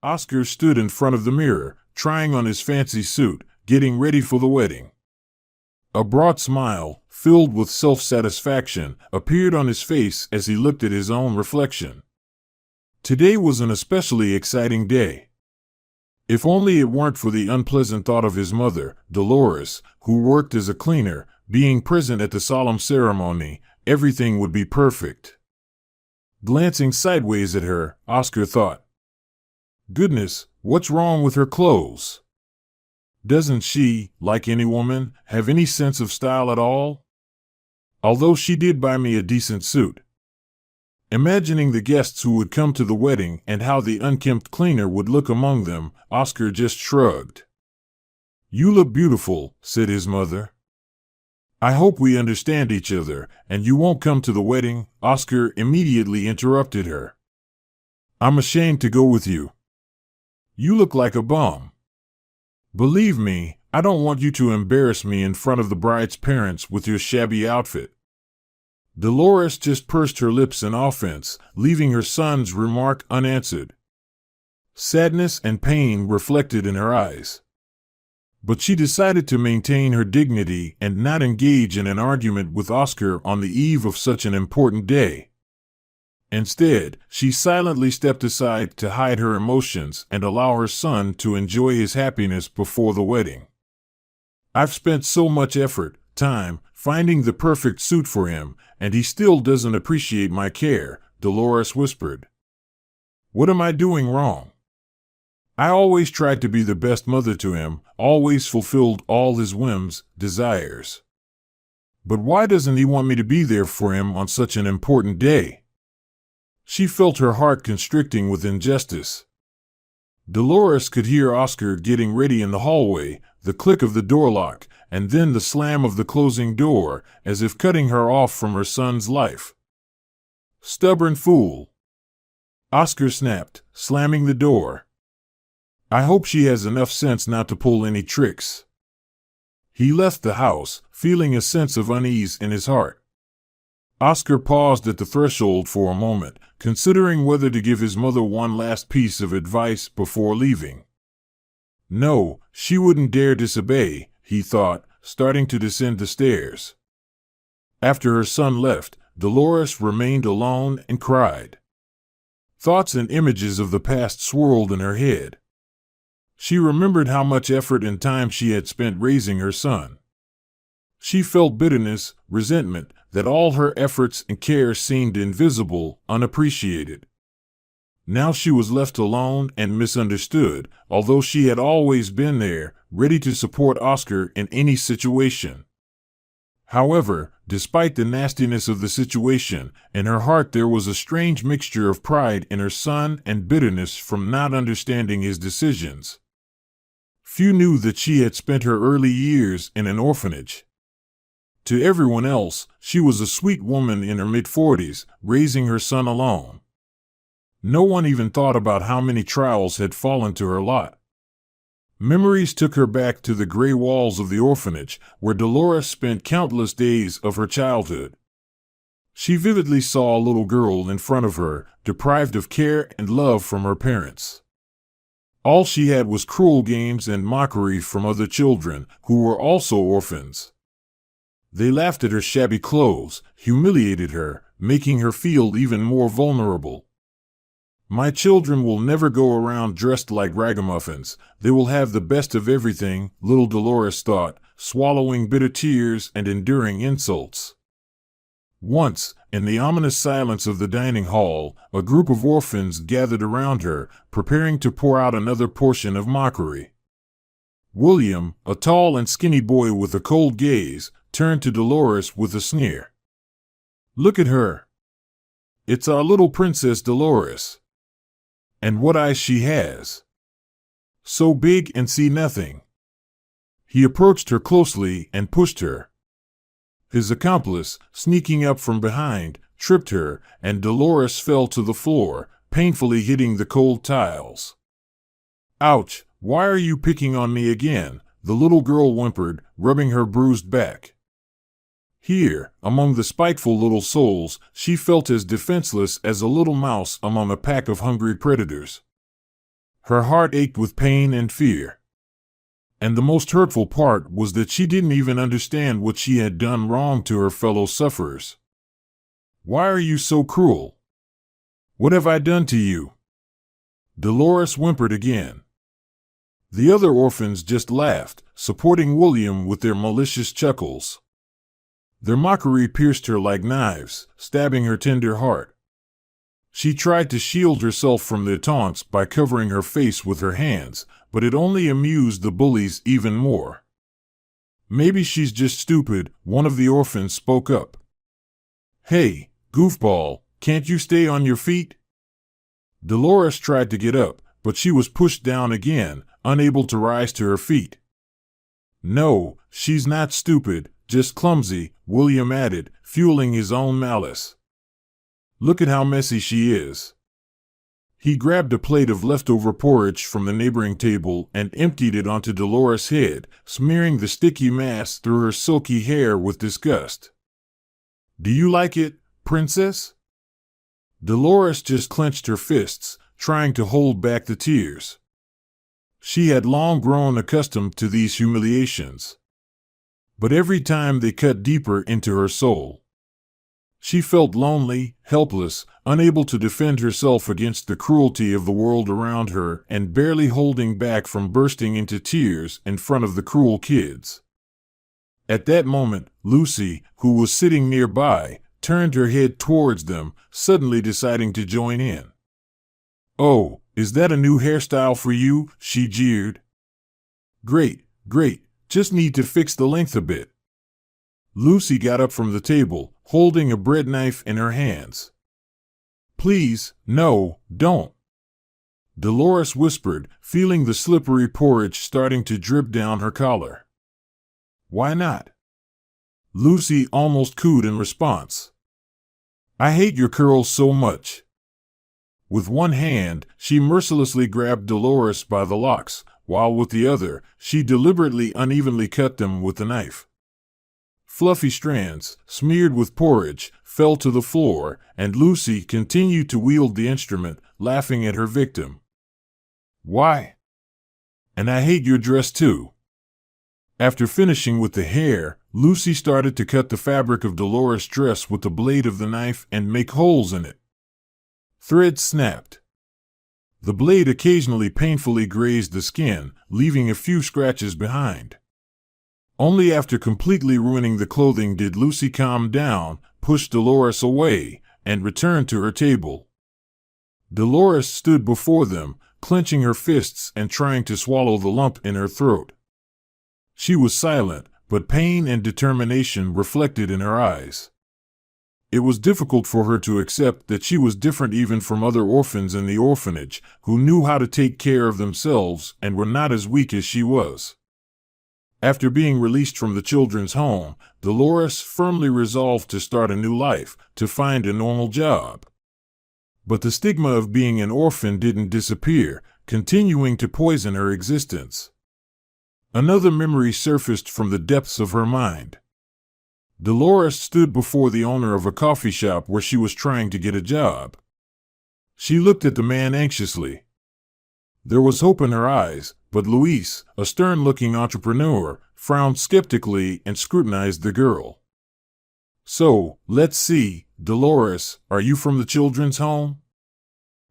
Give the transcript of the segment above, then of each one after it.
Oscar stood in front of the mirror, trying on his fancy suit, getting ready for the wedding. A broad smile, filled with self-satisfaction, appeared on his face as he looked at his own reflection. Today was an especially exciting day. If only it weren't for the unpleasant thought of his mother, Dolores, who worked as a cleaner, being present at the solemn ceremony, everything would be perfect. Glancing sideways at her, Oscar thought, "Goodness, what's wrong with her clothes? Doesn't she, like any woman, have any sense of style at all? Although she did buy me a decent suit." Imagining the guests who would come to the wedding and how the unkempt cleaner would look among them, Oscar just shrugged. "You look beautiful," said his mother. "I hope we understand each other, and you won't come to the wedding," Oscar immediately interrupted her. "I'm ashamed to go with you. You look like a bum. Believe me, I don't want you to embarrass me in front of the bride's parents with your shabby outfit." Dolores just pursed her lips in offense, leaving her son's remark unanswered. Sadness and pain reflected in her eyes. But she decided to maintain her dignity and not engage in an argument with Oscar on the eve of such an important day. Instead, she silently stepped aside to hide her emotions and allow her son to enjoy his happiness before the wedding. "I've spent so much effort, time, finding the perfect suit for him, and he still doesn't appreciate my care," Dolores whispered. "What am I doing wrong? I always tried to be the best mother to him, always fulfilled all his whims, desires. But why doesn't he want me to be there for him on such an important day?" She felt her heart constricting with injustice. Dolores could hear Oscar getting ready in the hallway, the click of the door lock, and then the slam of the closing door, as if cutting her off from her son's life. "Stubborn fool!" Oscar snapped, slamming the door. "I hope she has enough sense not to pull any tricks." He left the house, feeling a sense of unease in his heart. Oscar paused at the threshold for a moment, considering whether to give his mother one last piece of advice before leaving. No, she wouldn't dare disobey, he thought, starting to descend the stairs. After her son left, Dolores remained alone and cried. Thoughts and images of the past swirled in her head. She remembered how much effort and time she had spent raising her son. She felt bitterness, resentment, that all her efforts and care seemed invisible, unappreciated. Now she was left alone and misunderstood, although she had always been there, ready to support Oscar in any situation. However, despite the nastiness of the situation, in her heart there was a strange mixture of pride in her son and bitterness from not understanding his decisions. Few knew that she had spent her early years in an orphanage. To everyone else, she was a sweet woman in her mid-40s, raising her son alone. No one even thought about how many trials had fallen to her lot. Memories took her back to the gray walls of the orphanage, where Dolores spent countless days of her childhood. She vividly saw a little girl in front of her, deprived of care and love from her parents. All she had was cruel games and mockery from other children, who were also orphans. They laughed at her shabby clothes, humiliated her, making her feel even more vulnerable. My children will never go around dressed like ragamuffins. They will have the best of everything, little Dolores thought, swallowing bitter tears and enduring insults. Once, in the ominous silence of the dining hall, a group of orphans gathered around her, preparing to pour out another portion of mockery. William, a tall and skinny boy with a cold gaze, turned to Dolores with a sneer. Look at her. It's our little Princess Dolores. And what eyes she has. So big and see nothing. He approached her closely and pushed her. His accomplice, sneaking up from behind, tripped her, and Dolores fell to the floor, painfully hitting the cold tiles. Ouch, why are you picking on me again? The little girl whimpered, rubbing her bruised back. Here, among the spiteful little souls, she felt as defenseless as a little mouse among a pack of hungry predators. Her heart ached with pain and fear. And the most hurtful part was that she didn't even understand what she had done wrong to her fellow sufferers. "Why are you so cruel? What have I done to you?" Dolores whimpered again. The other orphans just laughed, supporting William with their malicious chuckles. Their mockery pierced her like knives, stabbing her tender heart. She tried to shield herself from their taunts by covering her face with her hands, but it only amused the bullies even more. "Maybe she's just stupid," one of the orphans spoke up. "Hey, goofball, can't you stay on your feet?" Dolores tried to get up, but she was pushed down again, unable to rise to her feet. "No, she's not stupid, just clumsy," William added, fueling his own malice. "Look at how messy she is." He grabbed a plate of leftover porridge from the neighboring table and emptied it onto Dolores' head, smearing the sticky mass through her silky hair with disgust. "Do you like it, princess?" Dolores just clenched her fists, trying to hold back the tears. She had long grown accustomed to these humiliations. But every time they cut deeper into her soul. She felt lonely, helpless, unable to defend herself against the cruelty of the world around her, and barely holding back from bursting into tears in front of the cruel kids. At that moment, Lucy, who was sitting nearby, turned her head towards them, suddenly deciding to join in. "Oh, is that a new hairstyle for you?" she jeered. Great, just need to fix the length a bit." Lucy got up from the table, holding a bread knife in her hands. "Please, no, don't," Dolores whispered, feeling the slippery porridge starting to drip down her collar. "Why not?" Lucy almost cooed in response. "I hate your curls so much." With one hand, she mercilessly grabbed Dolores by the locks, while with the other, she deliberately unevenly cut them with the knife. Fluffy strands, smeared with porridge, fell to the floor, and Lucy continued to wield the instrument, laughing at her victim. "Why? And I hate your dress too." After finishing with the hair, Lucy started to cut the fabric of Dolores' dress with the blade of the knife and make holes in it. Threads snapped. The blade occasionally painfully grazed the skin, leaving a few scratches behind. Only after completely ruining the clothing did Lucy calm down, push Dolores away, and return to her table. Dolores stood before them, clenching her fists and trying to swallow the lump in her throat. She was silent, but pain and determination reflected in her eyes. It was difficult for her to accept that she was different even from other orphans in the orphanage, who knew how to take care of themselves and were not as weak as she was. After being released from the children's home, Dolores firmly resolved to start a new life, to find a normal job. But the stigma of being an orphan didn't disappear, continuing to poison her existence. Another memory surfaced from the depths of her mind. Dolores stood before the owner of a coffee shop where she was trying to get a job. She looked at the man anxiously. There was hope in her eyes, but Luis, a stern-looking entrepreneur, frowned skeptically and scrutinized the girl. "So, let's see, Dolores, are you from the children's home?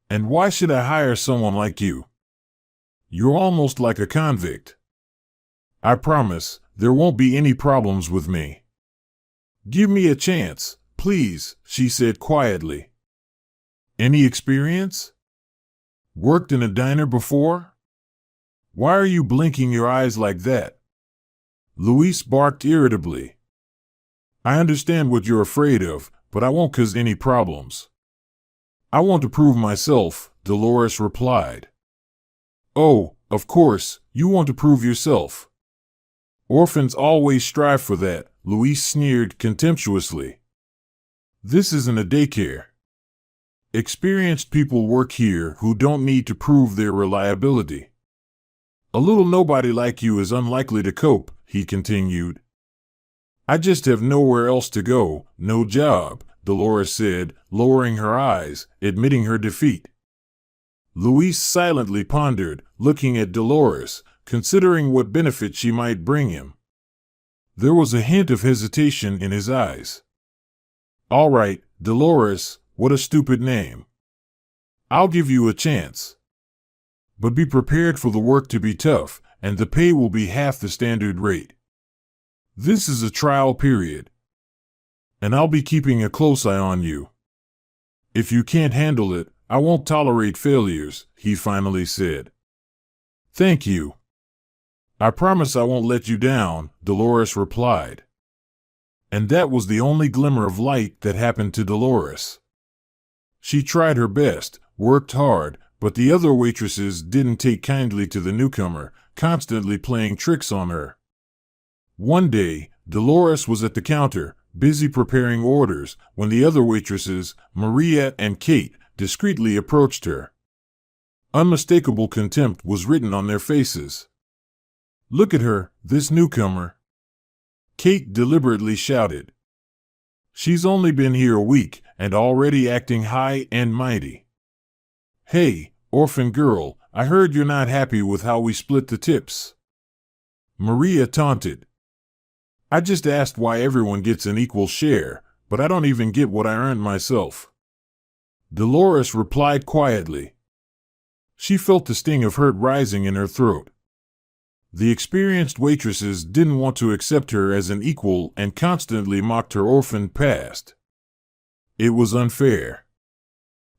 And why should I hire someone like you? You're almost like a convict. I promise, there won't be any problems with me. Give me a chance, please," she said quietly. "Any experience? Worked in a diner before? Why are you blinking your eyes like that?" Luis barked irritably. "I understand what you're afraid of, but I won't cause any problems." "I want to prove myself," Dolores replied. "Oh, of course, you want to prove yourself. Orphans always strive for that," Luis sneered contemptuously. "This isn't a daycare. Experienced people work here who don't need to prove their reliability. A little nobody like you is unlikely to cope," he continued. "I just have nowhere else to go, no job," Dolores said, lowering her eyes, admitting her defeat. Luis silently pondered, looking at Dolores, considering what benefit she might bring him. There was a hint of hesitation in his eyes. All right, Dolores, what a stupid name. I'll give you a chance. But be prepared for the work to be tough, and the pay will be half the standard rate. This is a trial period. And I'll be keeping a close eye on you. If you can't handle it, I won't tolerate failures, he finally said. Thank you. I promise I won't let you down, Dolores replied. And that was the only glimmer of light that happened to Dolores. She tried her best, worked hard, but the other waitresses didn't take kindly to the newcomer, constantly playing tricks on her. One day, Dolores was at the counter, busy preparing orders, when the other waitresses, Maria and Kate, discreetly approached her. Unmistakable contempt was written on their faces. Look at her, this newcomer, Kate deliberately shouted. She's only been here a week and already acting high and mighty. Hey, orphan girl, I heard you're not happy with how we split the tips. Maria taunted. I just asked why everyone gets an equal share, but I don't even get what I earned myself. Dolores replied quietly. She felt the sting of hurt rising in her throat. The experienced waitresses didn't want to accept her as an equal and constantly mocked her orphaned past. It was unfair.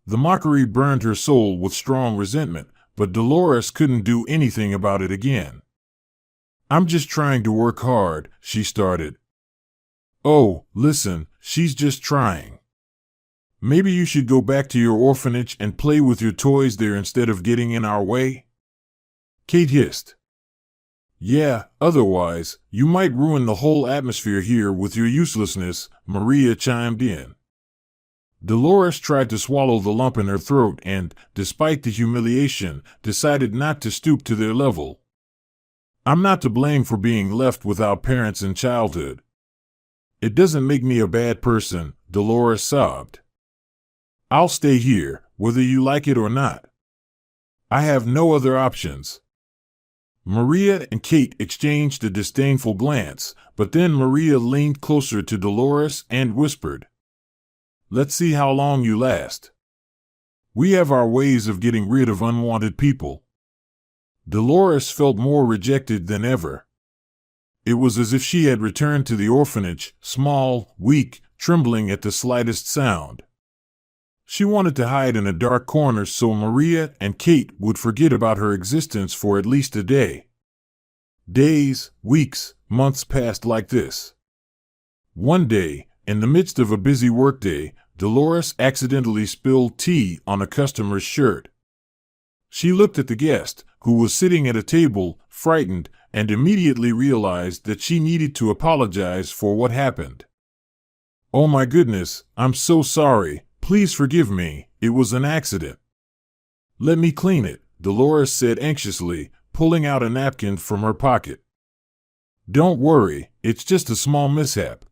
The mockery burned her soul with strong resentment, but Dolores couldn't do anything about it again. I'm just trying to work hard, she started. Oh, listen, she's just trying. Maybe you should go back to your orphanage and play with your toys there instead of getting in our way? Kate hissed. Yeah, otherwise, you might ruin the whole atmosphere here with your uselessness, Maria chimed in. Dolores tried to swallow the lump in her throat and, despite the humiliation, decided not to stoop to their level. I'm not to blame for being left without parents in childhood. It doesn't make me a bad person, Dolores sobbed. I'll stay here, whether you like it or not. I have no other options. Maria and Kate exchanged a disdainful glance, but then Maria leaned closer to Dolores and whispered, Let's see how long you last. We have our ways of getting rid of unwanted people. Dolores felt more rejected than ever. It was as if she had returned to the orphanage, small, weak, trembling at the slightest sound. She wanted to hide in a dark corner so Maria and Kate would forget about her existence for at least a day. Days, weeks, months passed like this. One day, in the midst of a busy workday, Dolores accidentally spilled tea on a customer's shirt. She looked at the guest, who was sitting at a table, frightened, and immediately realized that she needed to apologize for what happened. Oh my goodness, I'm so sorry. Please forgive me, it was an accident. Let me clean it, Dolores said anxiously, pulling out a napkin from her pocket. Don't worry, it's just a small mishap.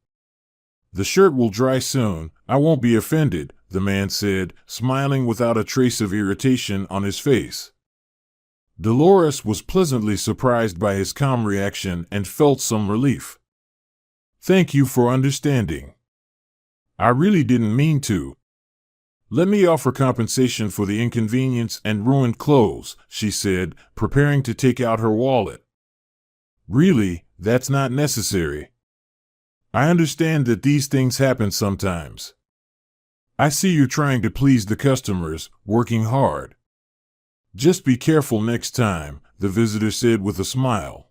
The shirt will dry soon, I won't be offended, the man said, smiling without a trace of irritation on his face. Dolores was pleasantly surprised by his calm reaction and felt some relief. Thank you for understanding. I really didn't mean to. Let me offer compensation for the inconvenience and ruined clothes, she said, preparing to take out her wallet. Really, that's not necessary. I understand that these things happen sometimes. I see you're trying to please the customers, working hard. Just be careful next time, the visitor said with a smile.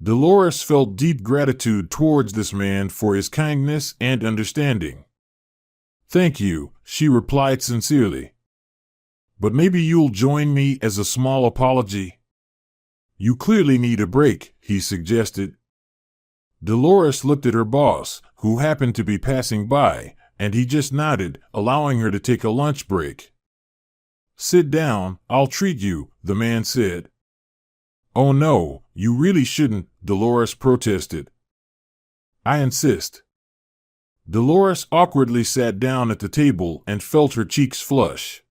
Dolores felt deep gratitude towards this man for his kindness and understanding. Thank you, she replied sincerely. But maybe you'll join me as a small apology? You clearly need a break, he suggested. Dolores looked at her boss, who happened to be passing by, and he just nodded, allowing her to take a lunch break. Sit down, I'll treat you, the man said. Oh no, you really shouldn't, Dolores protested. I insist. Dolores awkwardly sat down at the table and felt her cheeks flush.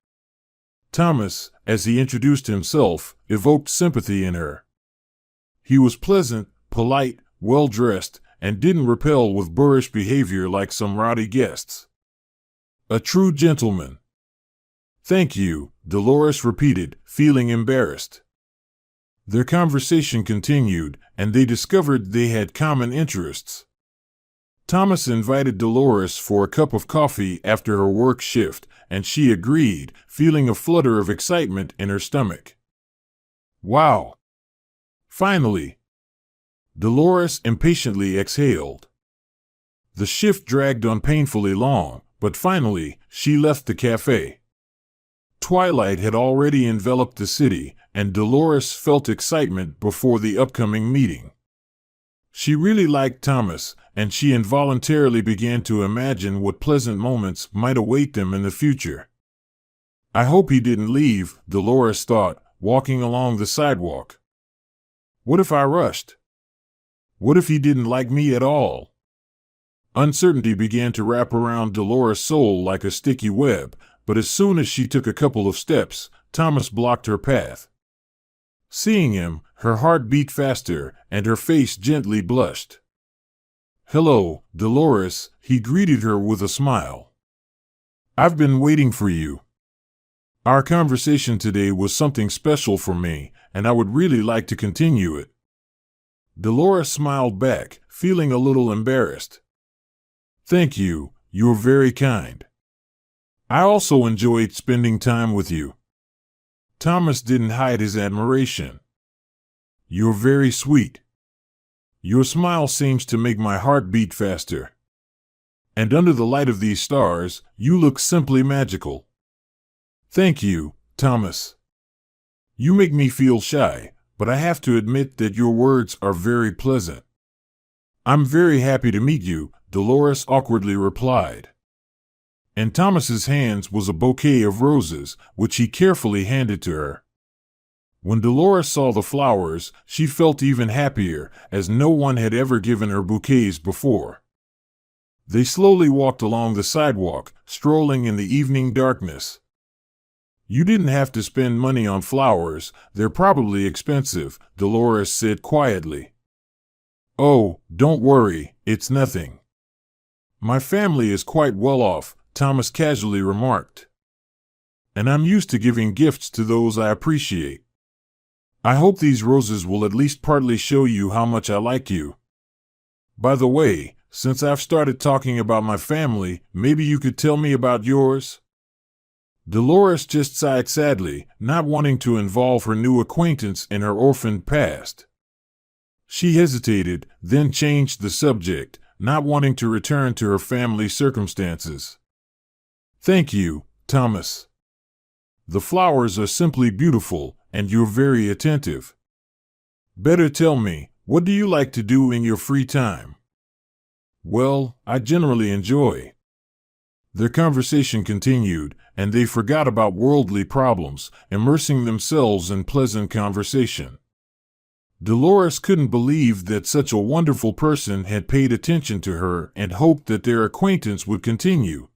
Thomas, as he introduced himself, evoked sympathy in her. He was pleasant, polite, well-dressed, and didn't repel with boorish behavior like some rowdy guests. A true gentleman. Thank you, Dolores repeated, feeling embarrassed. Their conversation continued, and they discovered they had common interests. Thomas invited Dolores for a cup of coffee after her work shift, and she agreed, feeling a flutter of excitement in her stomach. Wow! Finally! Dolores impatiently exhaled. The shift dragged on painfully long, but finally, she left the cafe. Twilight had already enveloped the city, and Dolores felt excitement before the upcoming meeting. She really liked Thomas, and she involuntarily began to imagine what pleasant moments might await them in the future. I hope he didn't leave, Dolores thought, walking along the sidewalk. What if I rushed? What if he didn't like me at all? Uncertainty began to wrap around Dolores' soul like a sticky web, but as soon as she took a couple of steps, Thomas blocked her path. Seeing him, her heart beat faster, and her face gently blushed. Hello, Dolores, he greeted her with a smile. I've been waiting for you. Our conversation today was something special for me, and I would really like to continue it. Dolores smiled back, feeling a little embarrassed. Thank you, you're very kind. I also enjoyed spending time with you. Thomas didn't hide his admiration. You're very sweet. Your smile seems to make my heart beat faster. And under the light of these stars, you look simply magical. Thank you, Thomas. You make me feel shy, but I have to admit that your words are very pleasant. I'm very happy to meet you, Dolores awkwardly replied. In Thomas's hands was a bouquet of roses, which he carefully handed to her. When Dolores saw the flowers, she felt even happier, as no one had ever given her bouquets before. They slowly walked along the sidewalk, strolling in the evening darkness. You didn't have to spend money on flowers, they're probably expensive, Dolores said quietly. Oh, don't worry, it's nothing. My family is quite well off, Thomas casually remarked. And I'm used to giving gifts to those I appreciate. I hope these roses will at least partly show you how much I like you. By the way, since I've started talking about my family, maybe you could tell me about yours? Dolores just sighed sadly, not wanting to involve her new acquaintance in her orphaned past. She hesitated, then changed the subject, not wanting to return to her family's circumstances. Thank you, Thomas. The flowers are simply beautiful, and you're very attentive. Better tell me, what do you like to do in your free time? Well, I generally enjoy. Their conversation continued, and they forgot about worldly problems, immersing themselves in pleasant conversation. Dolores couldn't believe that such a wonderful person had paid attention to her and hoped that their acquaintance would continue.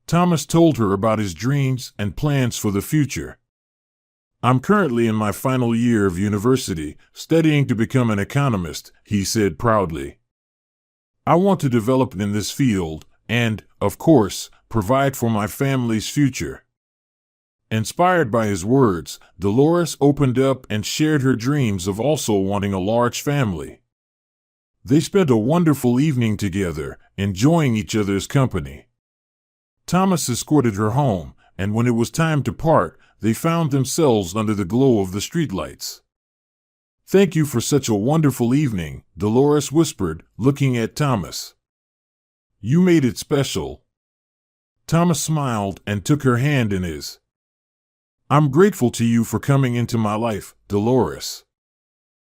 Thomas told her about his dreams and plans for the future. I'm currently in my final year of university, studying to become an economist, he said proudly. I want to develop in this field and, of course, provide for my family's future. Inspired by his words, Dolores opened up and shared her dreams of also wanting a large family. They spent a wonderful evening together, enjoying each other's company. Thomas escorted her home, and when it was time to part, they found themselves under the glow of the streetlights. Thank you for such a wonderful evening, Dolores whispered, looking at Thomas. You made it special. Thomas smiled and took her hand in his. I'm grateful to you for coming into my life, Dolores.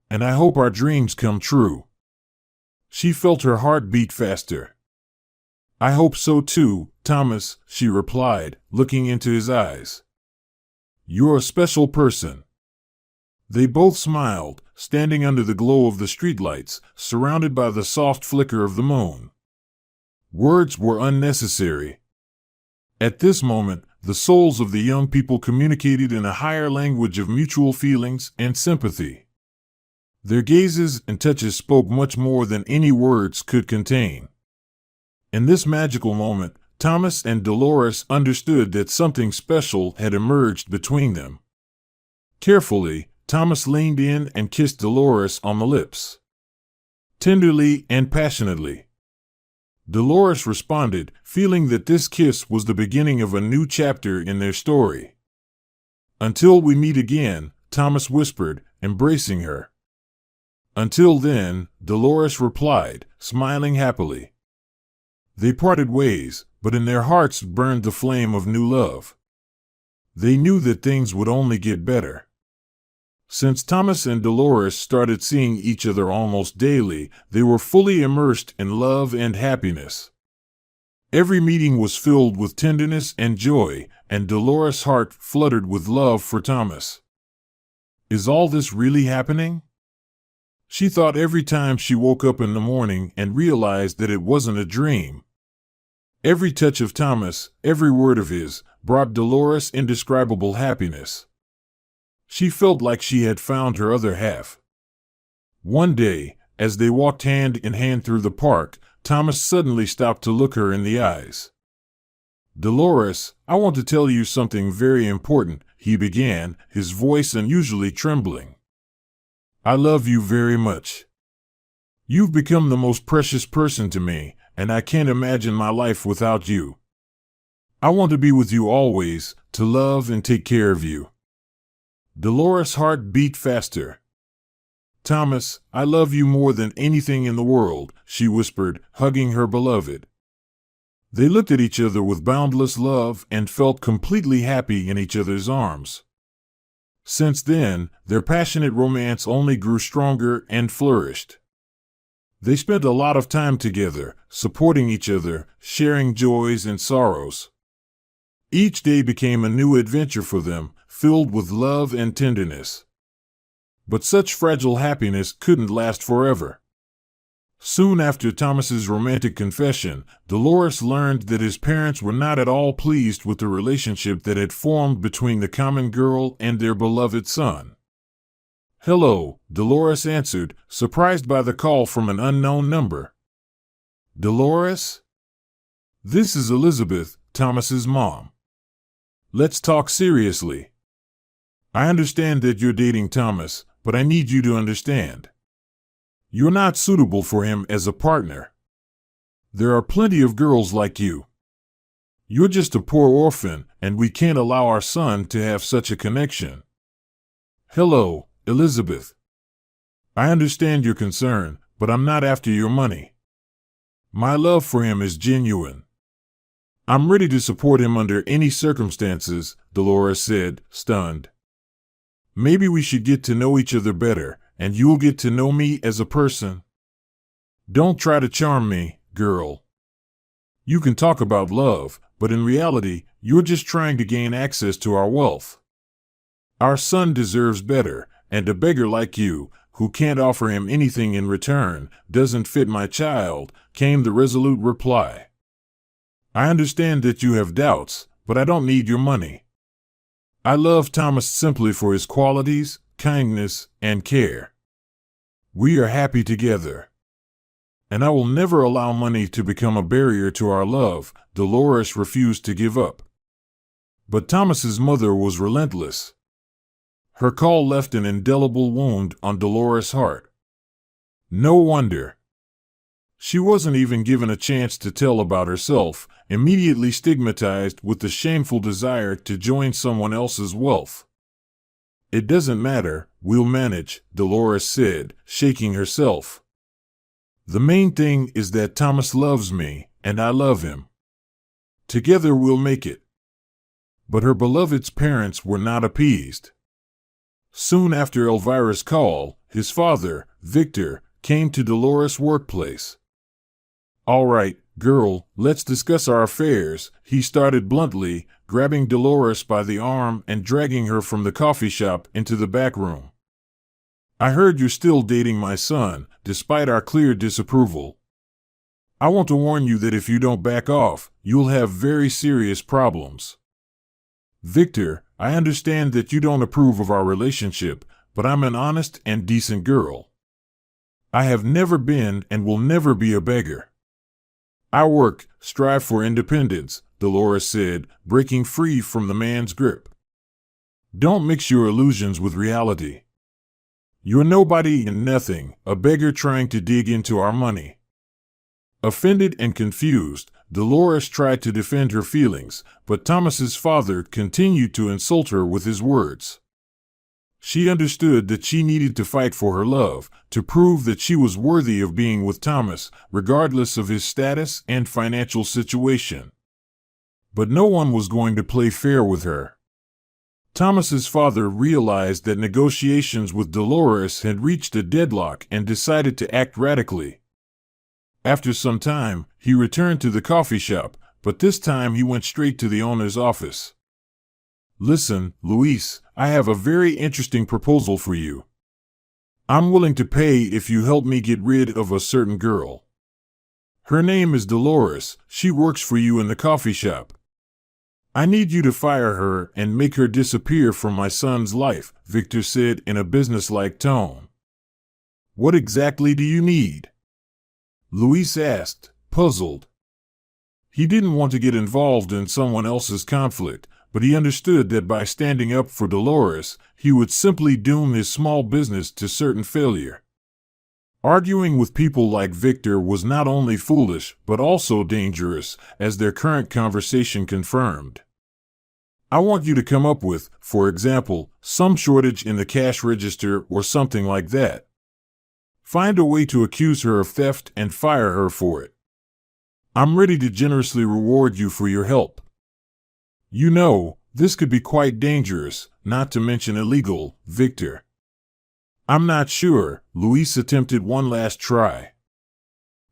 And I hope our dreams come true. She felt her heart beat faster. I hope so too, Thomas, she replied, looking into his eyes. You're a special person. They both smiled, standing under the glow of the streetlights, surrounded by the soft flicker of the moon. Words were unnecessary. At this moment, the souls of the young people communicated in a higher language of mutual feelings and sympathy. Their gazes and touches spoke much more than any words could contain. In this magical moment, Thomas and Dolores understood that something special had emerged between them. Carefully, Thomas leaned in and kissed Dolores on the lips. Tenderly and passionately. Dolores responded, feeling that this kiss was the beginning of a new chapter in their story. "Until we meet again," Thomas whispered, embracing her. "Until then," Dolores replied, smiling happily. They parted ways, but in their hearts burned the flame of new love. They knew that things would only get better. Since Thomas and Dolores started seeing each other almost daily, they were fully immersed in love and happiness. Every meeting was filled with tenderness and joy, and Dolores' heart fluttered with love for Thomas. Is all this really happening? She thought every time she woke up in the morning and realized that it wasn't a dream. Every touch of Thomas, every word of his, brought Dolores indescribable happiness. She felt like she had found her other half. One day, as they walked hand in hand through the park, Thomas suddenly stopped to look her in the eyes. "Dolores, I want to tell you something very important," he began, his voice unusually trembling. "I love you very much. You've become the most precious person to me, and I can't imagine my life without you. I want to be with you always, to love and take care of you." Dolores' heart beat faster. "Thomas, I love you more than anything in the world," she whispered, hugging her beloved. They looked at each other with boundless love and felt completely happy in each other's arms. Since then, their passionate romance only grew stronger and flourished. They spent a lot of time together, supporting each other, sharing joys and sorrows. Each day became a new adventure for them, filled with love and tenderness. But such fragile happiness couldn't last forever. Soon after Thomas's romantic confession, Dolores learned that his parents were not at all pleased with the relationship that had formed between the common girl and their beloved son. "Hello," Dolores answered, surprised by the call from an unknown number. "Dolores? This is Elizabeth, Thomas's mom. Let's talk seriously. I understand that you're dating Thomas, but I need you to understand. You're not suitable for him as a partner. There are plenty of girls like you. You're just a poor orphan, and we can't allow our son to have such a connection. Hello, Elizabeth. I understand your concern, but I'm not after your money. My love for him is genuine. I'm ready to support him under any circumstances," Dolores said, stunned. "Maybe we should get to know each other better, and you'll get to know me as a person. Don't try to charm me, girl. You can talk about love, but in reality, you're just trying to gain access to our wealth. Our son deserves better, and a beggar like you, who can't offer him anything in return, doesn't fit my child," came the resolute reply. "I understand that you have doubts, but I don't need your money. I love Thomas simply for his qualities, kindness, and care. We are happy together. And I will never allow money to become a barrier to our love." Dolores refused to give up. But Thomas's mother was relentless. Her call left an indelible wound on Dolores' heart. No wonder. She wasn't even given a chance to tell about herself, immediately stigmatized with the shameful desire to join someone else's wealth. "It doesn't matter, we'll manage," Dolores said, shaking herself. "The main thing is that Thomas loves me, and I love him. Together we'll make it." But her beloved's parents were not appeased. Soon after Elvira's call, his father, Victor, came to Dolores' workplace. "All right, girl, let's discuss our affairs," he started bluntly, grabbing Dolores by the arm and dragging her from the coffee shop into the back room. "I heard you're still dating my son, despite our clear disapproval. I want to warn you that if you don't back off, you'll have very serious problems. Victor, I understand that you don't approve of our relationship, but I'm an honest and decent girl. I have never been and will never be a beggar. I work, strive for independence, Dolores said, breaking free from the man's grip. Don't mix your illusions with reality. You're nobody and nothing, a beggar trying to dig into our money. Offended and confused, Dolores tried to defend her feelings, but Thomas's father continued to insult her with his words. She understood that she needed to fight for her love, to prove that she was worthy of being with Thomas, regardless of his status and financial situation. But no one was going to play fair with her. Thomas's father realized that negotiations with Dolores had reached a deadlock and decided to act radically. After some time, he returned to the coffee shop, but this time he went straight to the owner's office. Listen, Luis, I have a very interesting proposal for you. I'm willing to pay if you help me get rid of a certain girl. Her name is Dolores. She works for you in the coffee shop. I need you to fire her and make her disappear from my son's life, Victor said in a businesslike tone. What exactly do you need? Luis asked, puzzled. He didn't want to get involved in someone else's conflict, but he understood that by standing up for Dolores, he would simply doom his small business to certain failure. Arguing with people like Victor was not only foolish, but also dangerous, as their current conversation confirmed. I want you to come up with, for example, some shortage in the cash register or something like that. Find a way to accuse her of theft and fire her for it. I'm ready to generously reward you for your help. You know, this could be quite dangerous, not to mention illegal, Victor. I'm not sure. Luis attempted one last try.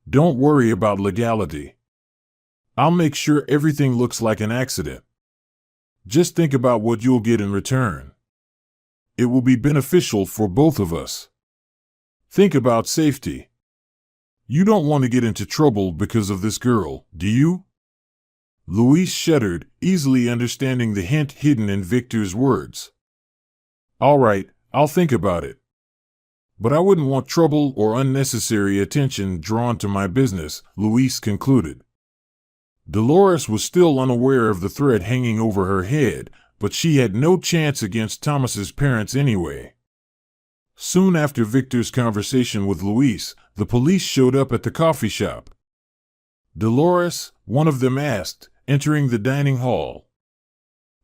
Don't worry about legality. I'll make sure everything looks like an accident. Just think about what you'll get in return. It will be beneficial for both of us. Think about safety. You don't want to get into trouble because of this girl, do you? Luis shuddered, easily understanding the hint hidden in Victor's words. All right, I'll think about it. But I wouldn't want trouble or unnecessary attention drawn to my business, Luis concluded. Dolores was still unaware of the threat hanging over her head, but she had no chance against Thomas's parents anyway. Soon after Victor's conversation with Luis, the police showed up at the coffee shop. Dolores, one of them asked, entering the dining hall.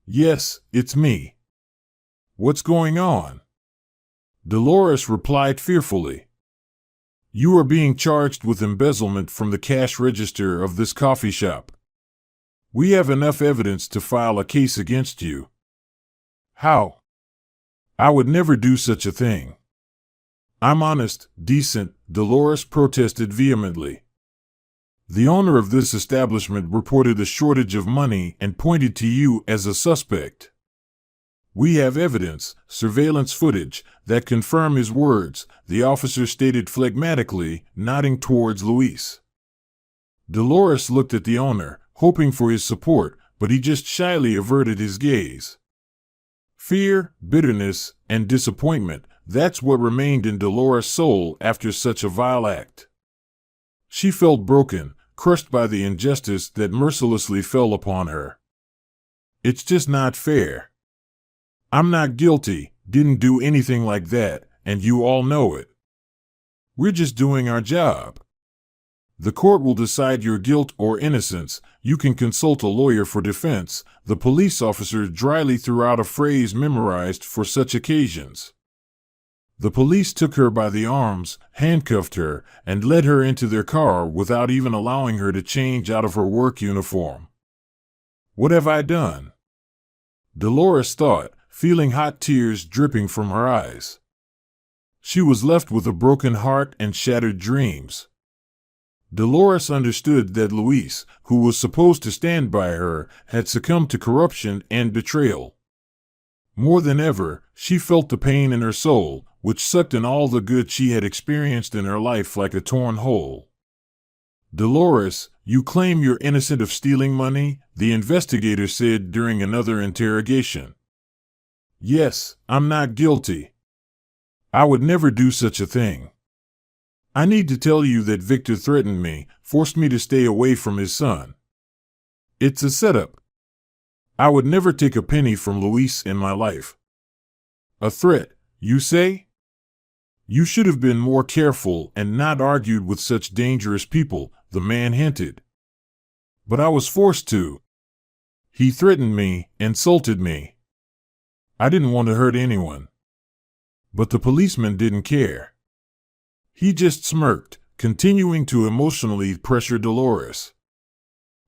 Yes, it's me. What's going on? Dolores replied fearfully. You are being charged with embezzlement from the cash register of this coffee shop. We have enough evidence to file a case against you. How? I would never do such a thing. I'm honest, decent, Dolores protested vehemently. The owner of this establishment reported a shortage of money and pointed to you as a suspect. We have evidence, surveillance footage, that confirm his words, the officer stated phlegmatically, nodding towards Luis. Dolores looked at the owner, hoping for his support, but he just shyly averted his gaze. Fear, bitterness, and disappointment, that's what remained in Dolores' soul after such a vile act. She felt broken, crushed by the injustice that mercilessly fell upon her. It's just not fair. I'm not guilty, didn't do anything like that, and you all know it. We're just doing our job. The court will decide your guilt or innocence. You can consult a lawyer for defense, the police officer dryly threw out a phrase memorized for such occasions. The police took her by the arms, handcuffed her, and led her into their car without even allowing her to change out of her work uniform. What have I done? Dolores thought, feeling hot tears dripping from her eyes. She was left with a broken heart and shattered dreams. Dolores understood that Luis, who was supposed to stand by her, had succumbed to corruption and betrayal. More than ever, she felt the pain in her soul, which sucked in all the good she had experienced in her life like a torn hole. Dolores, "You claim you're innocent of stealing money?" the investigator said during another interrogation. "Yes, I'm not guilty. I would never do such a thing. I need to tell you that Victor threatened me, forced me to stay away from his son. It's a setup. I would never take a penny from Luis in my life." "A threat, you say? You should have been more careful and not argued with such dangerous people," the man hinted. "But I was forced to. He threatened me, insulted me. I didn't want to hurt anyone." But the policeman didn't care. He just smirked, continuing to emotionally pressure Dolores.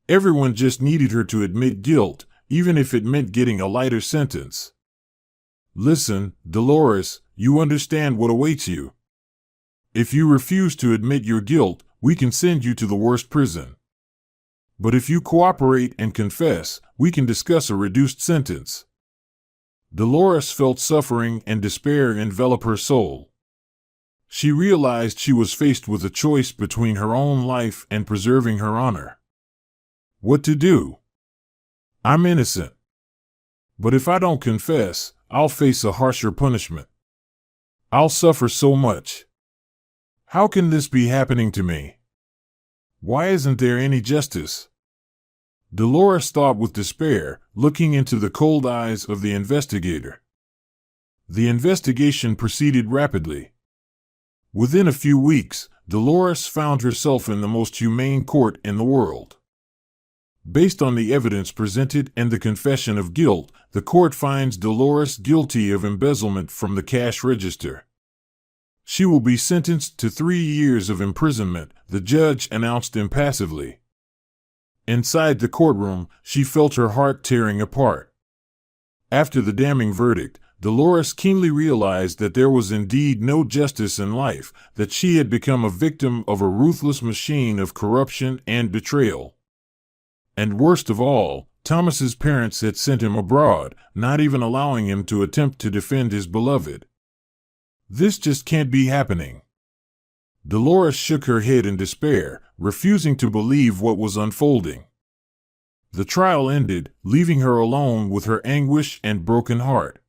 Everyone just needed her to admit guilt, even if it meant getting a lighter sentence. "Listen, Dolores, you understand what awaits you. If you refuse to admit your guilt, we can send you to the worst prison. But if you cooperate and confess, we can discuss a reduced sentence." Dolores felt suffering and despair envelop her soul. She realized she was faced with a choice between her own life and preserving her honor. What to do? "I'm innocent. But if I don't confess, I'll face a harsher punishment. I'll suffer so much. How can this be happening to me? Why isn't there any justice?" Dolores thought with despair, looking into the cold eyes of the investigator. The investigation proceeded rapidly. Within a few weeks, Dolores found herself in the most humane court in the world. Based on the evidence presented and the confession of guilt, the court finds Dolores guilty of embezzlement from the cash register. She will be sentenced to 3 years of imprisonment, the judge announced impassively. Inside the courtroom, she felt her heart tearing apart. After the damning verdict, Dolores keenly realized that there was indeed no justice in life, that she had become a victim of a ruthless machine of corruption and betrayal. And worst of all, Thomas's parents had sent him abroad, not even allowing him to attempt to defend his beloved. This just can't be happening. Dolores shook her head in despair, refusing to believe what was unfolding. The trial ended, leaving her alone with her anguish and broken heart.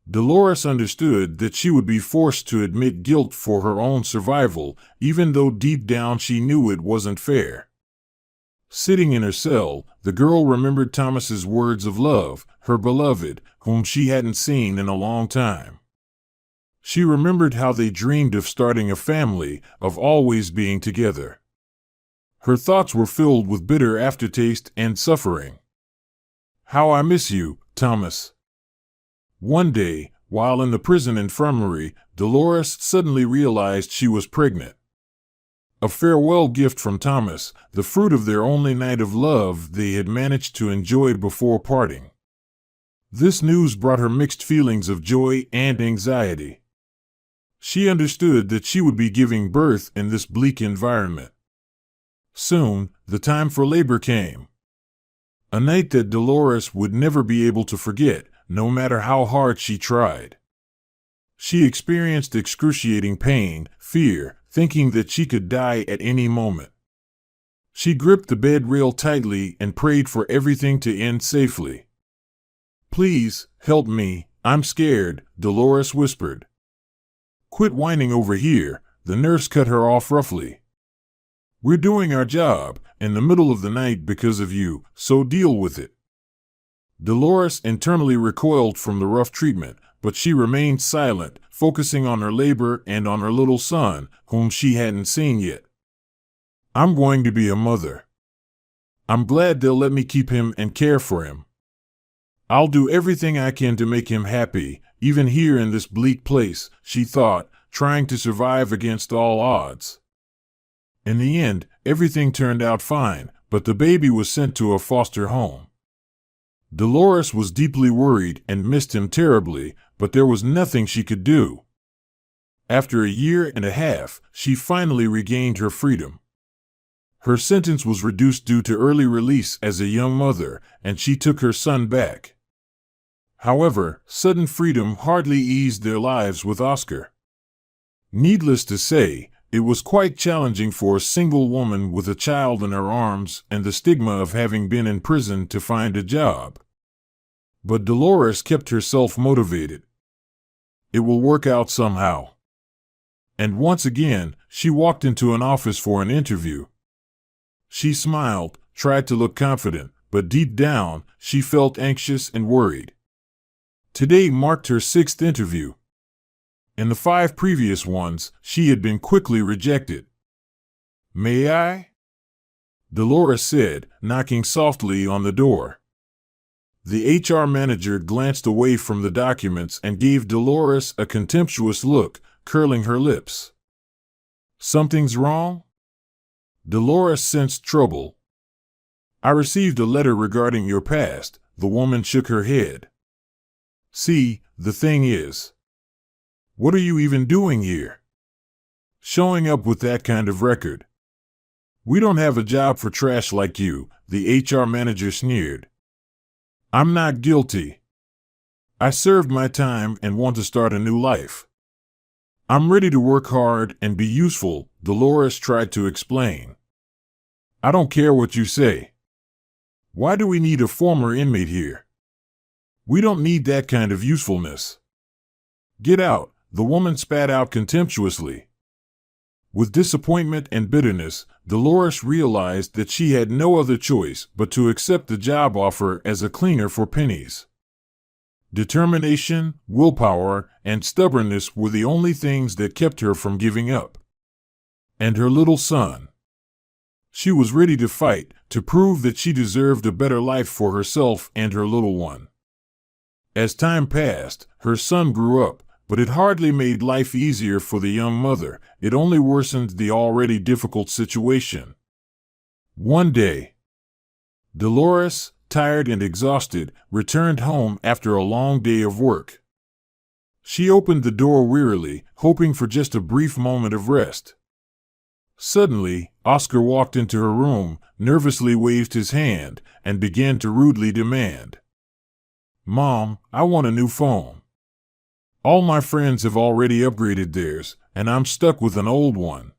Dolores understood that she would be forced to admit guilt for her own survival, even though deep down she knew it wasn't fair. Sitting in her cell, the girl remembered Thomas's words of love, her beloved, whom she hadn't seen in a long time. She remembered how they dreamed of starting a family, of always being together. Her thoughts were filled with bitter aftertaste and suffering. "How I miss you, Thomas." One day, while in the prison infirmary, Dolores suddenly realized she was pregnant. A farewell gift from Thomas, the fruit of their only night of love they had managed to enjoy before parting. This news brought her mixed feelings of joy and anxiety. She understood that she would be giving birth in this bleak environment. Soon, the time for labor came. A night that Dolores would never be able to forget, no matter how hard she tried. She experienced excruciating pain, fear, thinking that she could die at any moment. She gripped the bed rail tightly and prayed for everything to end safely. "Please, help me, I'm scared," Dolores whispered. "Quit whining over here," the nurse cut her off roughly. "We're doing our job, in the middle of the night because of you, so deal with it." Dolores internally recoiled from the rough treatment, but she remained silent, focusing on her labor and on her little son, whom she hadn't seen yet. "I'm going to be a mother. I'm glad they'll let me keep him and care for him. I'll do everything I can to make him happy, even here in this bleak place," she thought, trying to survive against all odds. In the end, everything turned out fine, but the baby was sent to a foster home. Dolores was deeply worried and missed him terribly, but there was nothing she could do. After a year and a half, she finally regained her freedom. Her sentence was reduced due to early release as a young mother, and she took her son back. However, sudden freedom hardly eased their lives with Oscar. Needless to say, It was quite challenging for a single woman with a child in her arms and the stigma of having been in prison to find a job. But Dolores kept herself motivated. It will work out somehow. And once again, she walked into an office for an interview. She smiled, tried to look confident, but deep down, she felt anxious and worried. Today marked her 6th interview. In the 5 previous ones, she had been quickly rejected. "May I?" Dolores said, knocking softly on the door. The HR manager glanced away from the documents and gave Dolores a contemptuous look, curling her lips. "Something's wrong?" Dolores sensed trouble. "I received a letter regarding your past." The woman shook her head. "See, the thing is, what are you even doing here? Showing up with that kind of record? We don't have a job for trash like you," the HR manager sneered. "I'm not guilty. I served my time and want to start a new life. I'm ready to work hard and be useful," Dolores tried to explain. "I don't care what you say. Why do we need a former inmate here? We don't need that kind of usefulness. Get out," the woman spat out contemptuously. With disappointment and bitterness, Dolores realized that she had no other choice but to accept the job offer as a cleaner for pennies. Determination, willpower, and stubbornness were the only things that kept her from giving up. And her little son. She was ready to fight, to prove that she deserved a better life for herself and her little one. As time passed, her son grew up, but it hardly made life easier for the young mother. It only worsened the already difficult situation. One day, Dolores, tired and exhausted, returned home after a long day of work. She opened the door wearily, hoping for just a brief moment of rest. Suddenly, Oscar walked into her room, nervously waved his hand, and began to rudely demand, "Mom, I want a new phone. All my friends have already upgraded theirs, and I'm stuck with an old one.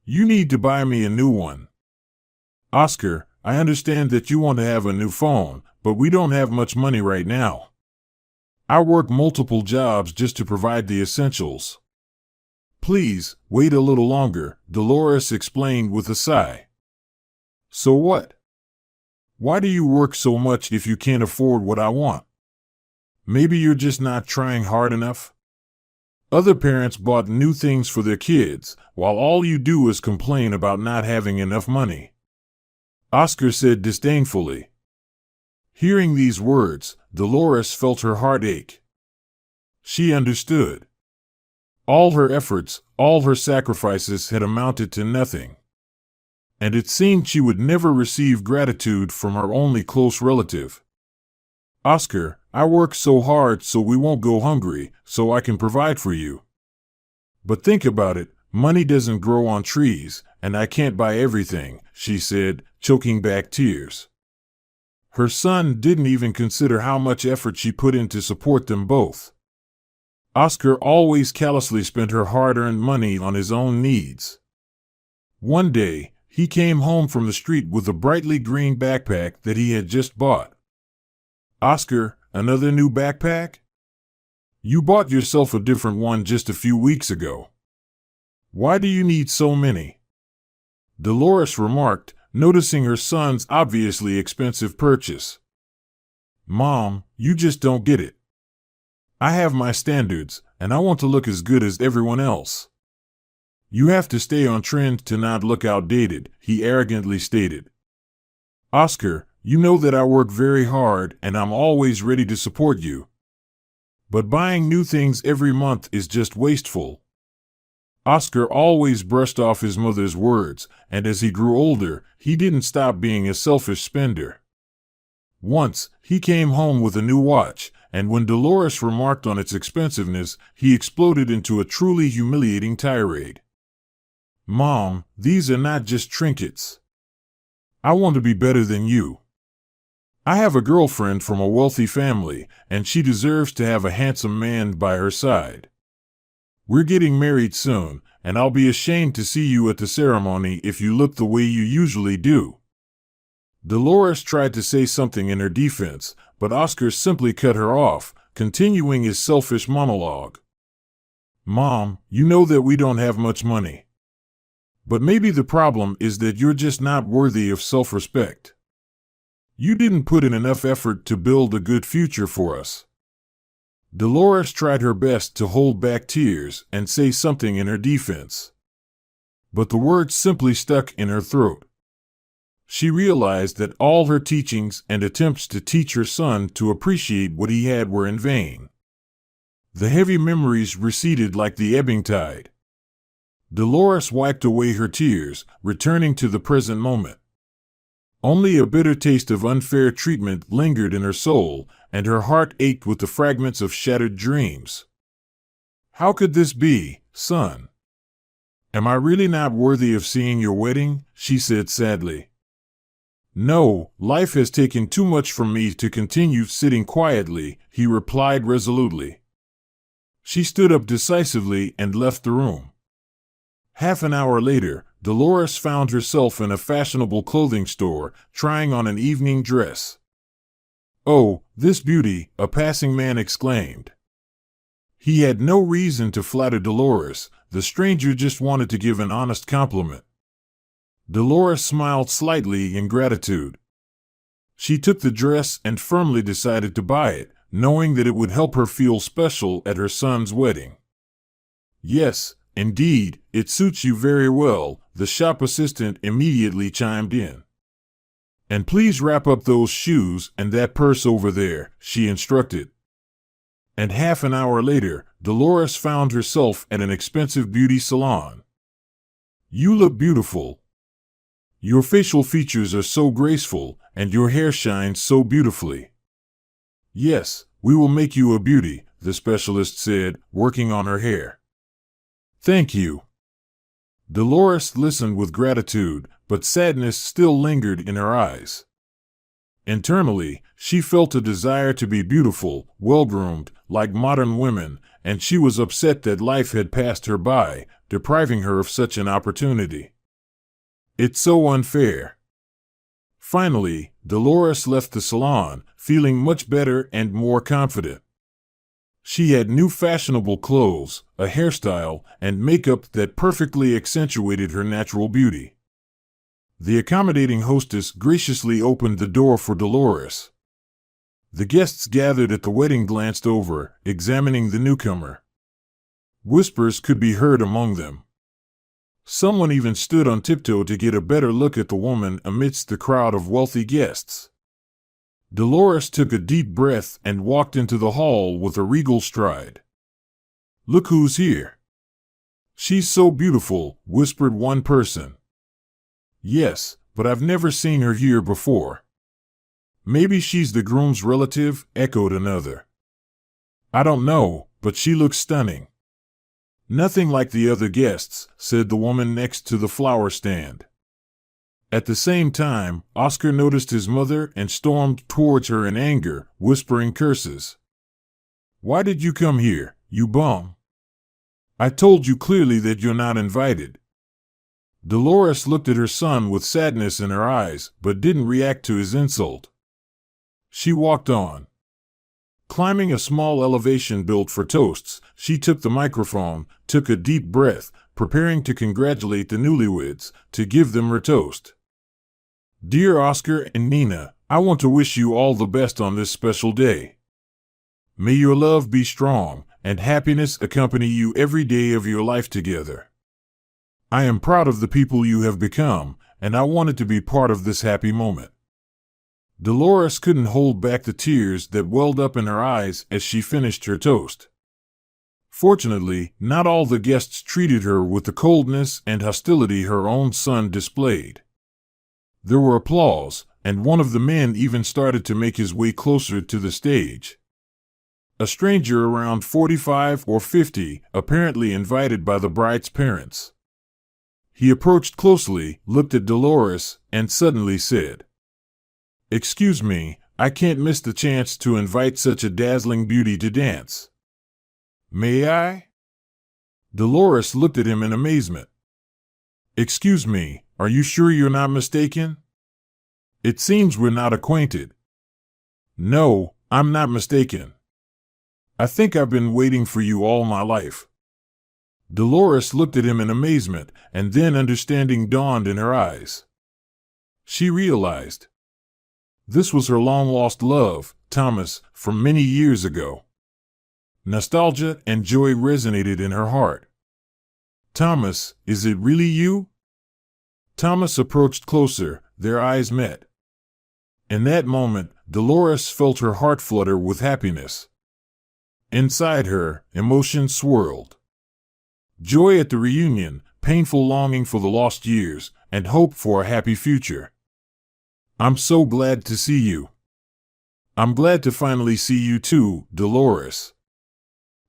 You need to buy me a new one." "Oscar, I understand that you want to have a new phone, but we don't have much money right now. I work multiple jobs just to provide the essentials. Please, wait a little longer," Dolores explained with a sigh. "So what? Why do you work so much if you can't afford what I want? Maybe you're just not trying hard enough? Other parents bought new things for their kids, while all you do is complain about not having enough money," Oscar said disdainfully. Hearing these words, Dolores felt her heart ache. She understood. All her efforts, all her sacrifices had amounted to nothing. And it seemed she would never receive gratitude from her only close relative. "Oscar, I work so hard so we won't go hungry, so I can provide for you. But think about it, money doesn't grow on trees, and I can't buy everything," she said, choking back tears. Her son didn't even consider how much effort she put in to support them both. Oscar always callously spent her hard-earned money on his own needs. One day, he came home from the street with a brightly green backpack that he had just bought. "Oscar, another new backpack? You bought yourself a different one just a few weeks ago. Why do you need so many?" Dolores remarked, noticing her son's obviously expensive purchase. "Mom, you just don't get it. I have my standards, and I want to look as good as everyone else. You have to stay on trend to not look outdated," he arrogantly stated. "Oscar, you know that I work very hard and I'm always ready to support you. But buying new things every month is just wasteful." Oscar always brushed off his mother's words, and as he grew older, he didn't stop being a selfish spender. Once, he came home with a new watch, and when Dolores remarked on its expensiveness, he exploded into a truly humiliating tirade. "Mom, these are not just trinkets. I want to be better than you. I have a girlfriend from a wealthy family, and she deserves to have a handsome man by her side. We're getting married soon, and I'll be ashamed to see you at the ceremony if you look the way you usually do." Dolores tried to say something in her defense, but Oscar simply cut her off, continuing his selfish monologue. "Mom, you know that we don't have much money. But maybe the problem is that you're just not worthy of self-respect. You didn't put in enough effort to build a good future for us." Dolores tried her best to hold back tears and say something in her defense. But the words simply stuck in her throat. She realized that all her teachings and attempts to teach her son to appreciate what he had were in vain. The heavy memories receded like the ebbing tide. Dolores wiped away her tears, returning to the present moment. Only a bitter taste of unfair treatment lingered in her soul, and her heart ached with the fragments of shattered dreams. "How could this be, son? Am I really not worthy of seeing your wedding?" she said sadly. "No, life has taken too much from me to continue sitting quietly," he replied resolutely. She stood up decisively and left the room. Half an hour later, Dolores found herself in a fashionable clothing store, trying on an evening dress. "Oh, this beauty," a passing man exclaimed. He had no reason to flatter Dolores, the stranger just wanted to give an honest compliment. Dolores smiled slightly in gratitude. She took the dress and firmly decided to buy it, knowing that it would help her feel special at her son's wedding. "Yes, indeed, it suits you very well," the shop assistant immediately chimed in. "And please wrap up those shoes and that purse over there," she instructed. And half an hour later, Dolores found herself at an expensive beauty salon. "You look beautiful. Your facial features are so graceful, and your hair shines so beautifully." "Yes, we will make you a beauty," the specialist said, working on her hair. "Thank you." Dolores listened with gratitude, but sadness still lingered in her eyes. Internally, she felt a desire to be beautiful, well-groomed, like modern women, and she was upset that life had passed her by, depriving her of such an opportunity. "It's so unfair." Finally, Dolores left the salon, feeling much better and more confident. She had new fashionable clothes, a hairstyle, and makeup that perfectly accentuated her natural beauty. The accommodating hostess graciously opened the door for Dolores. The guests gathered at the wedding glanced over, examining the newcomer. Whispers could be heard among them. Someone even stood on tiptoe to get a better look at the woman amidst the crowd of wealthy guests. Dolores took a deep breath and walked into the hall with a regal stride. "Look who's here." "She's so beautiful," whispered one person. "Yes, but I've never seen her here before." "Maybe she's the groom's relative," echoed another. "I don't know, but she looks stunning." "Nothing like the other guests," said the woman next to the flower stand. At the same time, Oscar noticed his mother and stormed towards her in anger, whispering curses. "Why did you come here, you bum? I told you clearly that you're not invited." Dolores looked at her son with sadness in her eyes, but didn't react to his insult. She walked on. Climbing a small elevation built for toasts, she took the microphone, took a deep breath, preparing to congratulate the newlyweds, to give them her toast. "Dear Oscar and Nina, I want to wish you all the best on this special day. May your love be strong, and happiness accompany you every day of your life together. I am proud of the people you have become, and I wanted to be part of this happy moment." Dolores couldn't hold back the tears that welled up in her eyes as she finished her toast. Fortunately, not all the guests treated her with the coldness and hostility her own son displayed. There were applause, and one of the men even started to make his way closer to the stage. A stranger around 45 or 50, apparently invited by the bride's parents. He approached closely, looked at Dolores, and suddenly said, "Excuse me, I can't miss the chance to invite such a dazzling beauty to dance. May I?" Dolores looked at him in amazement. "Excuse me, are you sure you're not mistaken? It seems we're not acquainted." "No, I'm not mistaken. I think I've been waiting for you all my life." Dolores looked at him in amazement, and then understanding dawned in her eyes. She realized this was her long-lost love, Thomas, from many years ago. Nostalgia and joy resonated in her heart. "Thomas, is it really you?" Thomas approached closer, their eyes met. In that moment, Dolores felt her heart flutter with happiness. Inside her, emotions swirled. Joy at the reunion, painful longing for the lost years, and hope for a happy future. "I'm so glad to see you." "I'm glad to finally see you too, Dolores.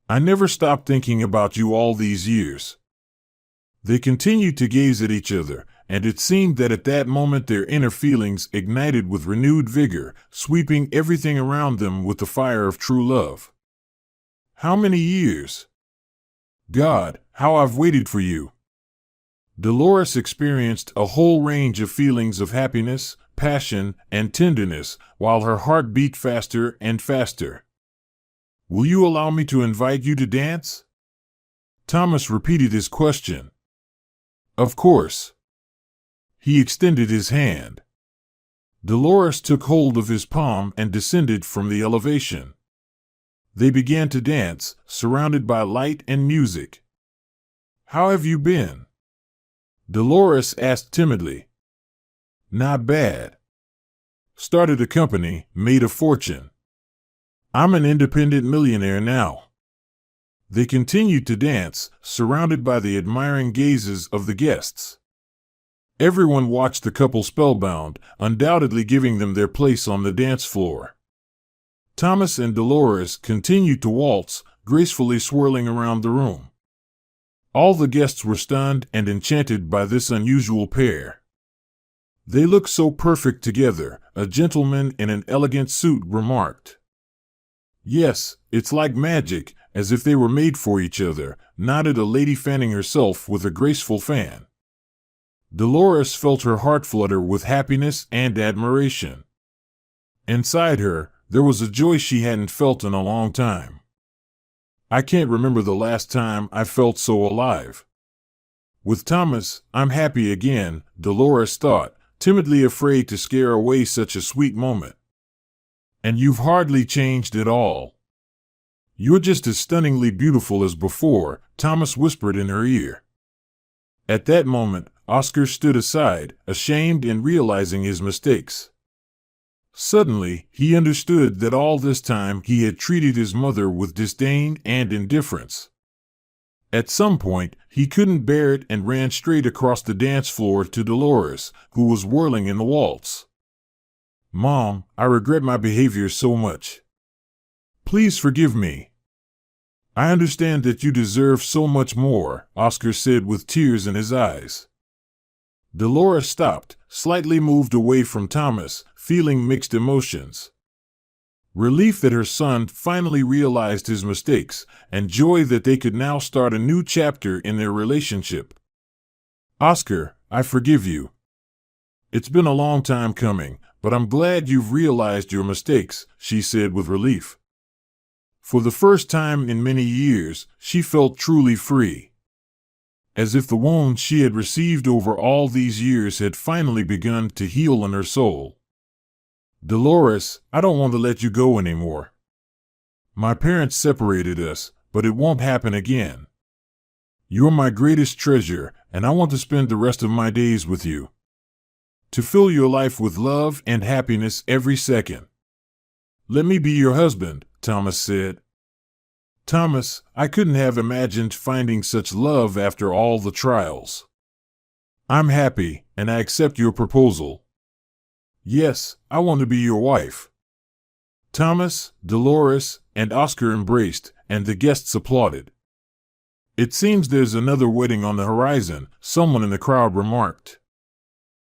I never stopped thinking about you all these years." They continued to gaze at each other, and it seemed that at that moment their inner feelings ignited with renewed vigor, sweeping everything around them with the fire of true love. "How many years? God, how I've waited for you." Dolores experienced a whole range of feelings of happiness, passion, and tenderness, while her heart beat faster and faster. "Will you allow me to invite you to dance?" Thomas repeated his question. "Of course." He extended his hand. Dolores took hold of his palm and descended from the elevation. They began to dance, surrounded by light and music. "How have you been?" Dolores asked timidly. "Not bad. Started a company, made a fortune. I'm an independent millionaire now." They continued to dance, surrounded by the admiring gazes of the guests. Everyone watched the couple spellbound, undoubtedly giving them their place on the dance floor. Thomas and Dolores continued to waltz, gracefully swirling around the room. All the guests were stunned and enchanted by this unusual pair. "They look so perfect together," a gentleman in an elegant suit remarked. "Yes, it's like magic, as if they were made for each other," nodded a lady fanning herself with a graceful fan. Dolores felt her heart flutter with happiness and admiration. Inside her, there was a joy she hadn't felt in a long time. "I can't remember the last time I felt so alive." With Thomas, "I'm happy again," Dolores thought, timidly afraid to scare away such a sweet moment. "And you've hardly changed at all. You're just as stunningly beautiful as before," Thomas whispered in her ear. At that moment, Oscar stood aside, ashamed and realizing his mistakes. Suddenly, he understood that all this time he had treated his mother with disdain and indifference. At some point, he couldn't bear it and ran straight across the dance floor to Dolores, who was whirling in the waltz. "Mom, I regret my behavior so much. Please forgive me. I understand that you deserve so much more," Oscar said with tears in his eyes. Dolores stopped, slightly moved away from Thomas, feeling mixed emotions. Relief that her son finally realized his mistakes, and joy that they could now start a new chapter in their relationship. "Oscar, I forgive you. It's been a long time coming, but I'm glad you've realized your mistakes," she said with relief. For the first time in many years, she felt truly free. As if the wounds she had received over all these years had finally begun to heal in her soul. "Dolores, I don't want to let you go anymore. My parents separated us, but it won't happen again. You're my greatest treasure, and I want to spend the rest of my days with you. To fill your life with love and happiness every second." "Let me be your husband," Thomas said. "Thomas, I couldn't have imagined finding such love after all the trials. I'm happy, and I accept your proposal. Yes, I want to be your wife." Thomas, Dolores, and Oscar embraced, and the guests applauded. "It seems there's another wedding on the horizon," someone in the crowd remarked.